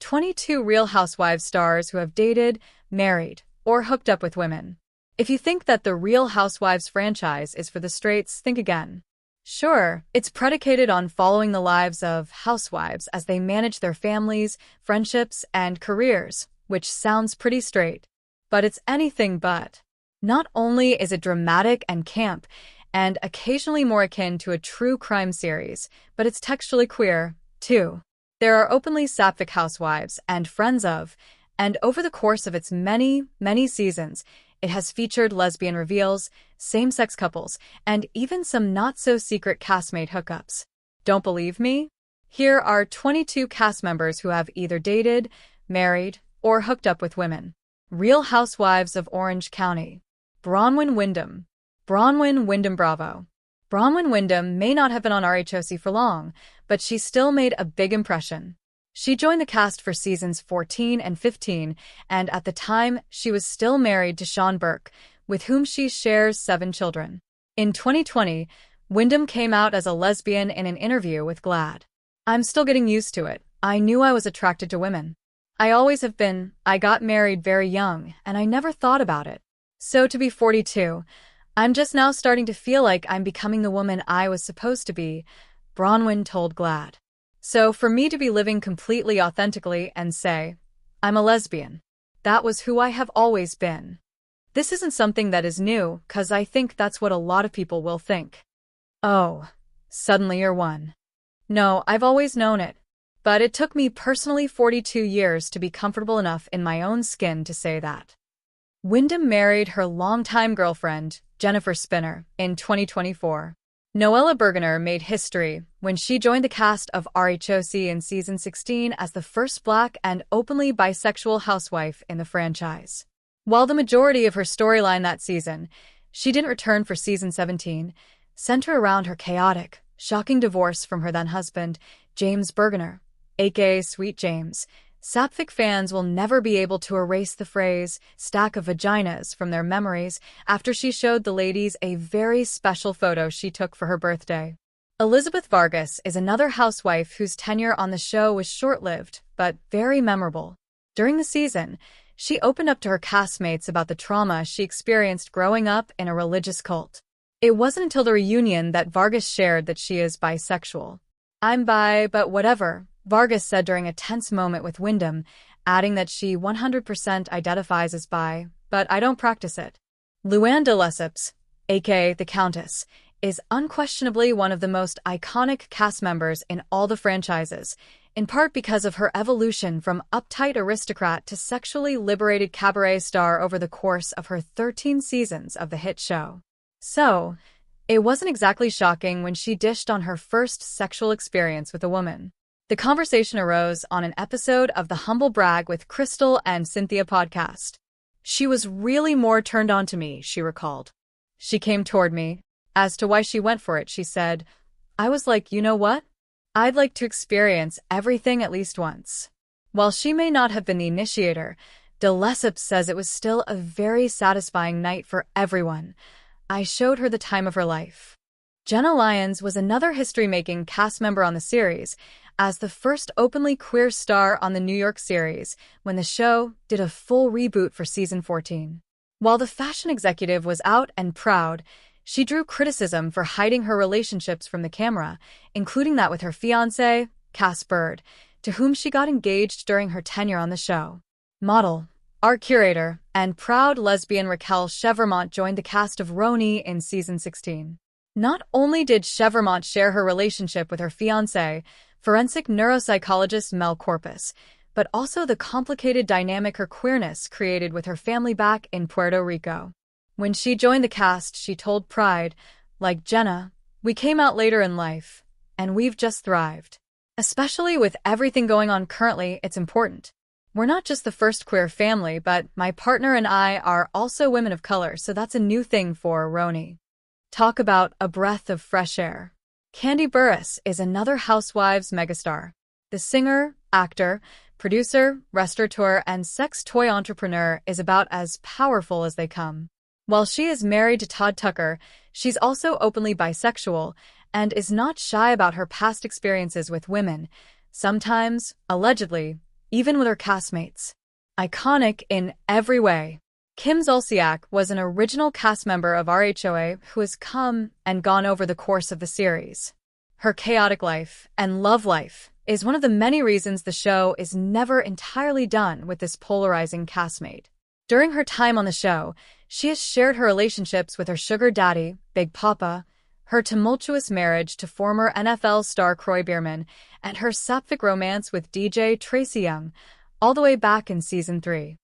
22 Real Housewives stars who have dated, married, or hooked up with women. If you think that the Real Housewives franchise is for the straights, think again. Sure, it's predicated on following the lives of housewives as they manage their families, friendships, and careers, which sounds pretty straight. But it's anything but. Not only is it dramatic and camp, and occasionally more akin to a true crime series, but it's textually queer, too. There are openly sapphic housewives and friends of, and over the course of its many, many seasons, it has featured lesbian reveals, same-sex couples, and even some not-so-secret castmate hookups. Don't believe me? Here are 22 cast members who have either dated, married, or hooked up with women. Real Housewives of Orange County. Bronwyn Wyndham. Bronwyn Wyndham Bravo. Bronwyn Wyndham may not have been on RHOC for long, but she still made a big impression. She joined the cast for seasons 14 and 15, and at the time, she was still married to Sean Burke, with whom she shares 7 children. In 2020, Wyndham came out as a lesbian in an interview with GLAAD. "I'm still getting used to it. I knew I was attracted to women. I always have been. I got married very young, and I never thought about it. So to be 42, I'm just now starting to feel like I'm becoming the woman I was supposed to be," Bronwyn told GLAAD. "So for me to be living completely authentically and say, I'm a lesbian, that was who I have always been. This isn't something that is new, 'cause I think that's what a lot of people will think. Oh, suddenly you're one. No, I've always known it. But it took me personally 42 years to be comfortable enough in my own skin to say that." Wyndham married her longtime girlfriend, Jennifer Spinner, in 2024. Noella Bergener made history when she joined the cast of RHOC in season 16 as the first Black and openly bisexual housewife in the franchise. While the majority of her storyline that season, she didn't return for season 17, center around her chaotic, shocking divorce from her then-husband, James Bergener, aka Sweet James. Sapphic fans will never be able to erase the phrase, "stack of vaginas," from their memories after she showed the ladies a very special photo she took for her birthday. Elizabeth Vargas is another housewife whose tenure on the show was short-lived, but very memorable. During the season, she opened up to her castmates about the trauma she experienced growing up in a religious cult. It wasn't until the reunion that Vargas shared that she is bisexual. "I'm bi, but whatever," Vargas said during a tense moment with Wyndham, adding that she 100% identifies as bi, but I don't practice it. Luann de Lesseps, aka the Countess, is unquestionably one of the most iconic cast members in all the franchises, in part because of her evolution from uptight aristocrat to sexually liberated cabaret star over the course of her 13 seasons of the hit show. So, it wasn't exactly shocking when she dished on her first sexual experience with a woman. The conversation arose on an episode of the Humble Brag with Crystal and Cynthia podcast. "She was really more turned on to me," she recalled. "She came toward me. As to why she went for it, she said, I was like, you know what? I'd like to experience everything at least once." While she may not have been the initiator, de Lesseps says it was still a very satisfying night for everyone. "I showed her the time of her life." Jenna Lyons was another history-making cast member on the series, as the first openly queer star on the New York series, when the show did a full reboot for season 14. While the fashion executive was out and proud, she drew criticism for hiding her relationships from the camera, including that with her fiancé, Cass Bird, to whom she got engaged during her tenure on the show. Model, art curator, and proud lesbian Raquel Chevermont joined the cast of Roni in season 16. Not only did Chevermont share her relationship with her fiancé, forensic neuropsychologist Mel Corpus, but also the complicated dynamic her queerness created with her family back in Puerto Rico. When she joined the cast, she told Pride, "Like Jenna, we came out later in life, and we've just thrived. Especially with everything going on currently, it's important. We're not just the first queer family, but my partner and I are also women of color, so that's a new thing for Roni." Talk about a breath of fresh air. Kandi Burruss is another Housewives megastar. The singer, actor, producer, restaurateur, and sex toy entrepreneur is about as powerful as they come. While she is married to Todd Tucker, she's also openly bisexual and is not shy about her past experiences with women, sometimes, allegedly, even with her castmates. Iconic in every way. Kim Zolciak was an original cast member of RHOA who has come and gone over the course of the series. Her chaotic life and love life is one of the many reasons the show is never entirely done with this polarizing castmate. During her time on the show, she has shared her relationships with her sugar daddy, Big Papa, her tumultuous marriage to former NFL star Kroy Biermann, and her sapphic romance with DJ Tracy Young, all the way back in Season 3.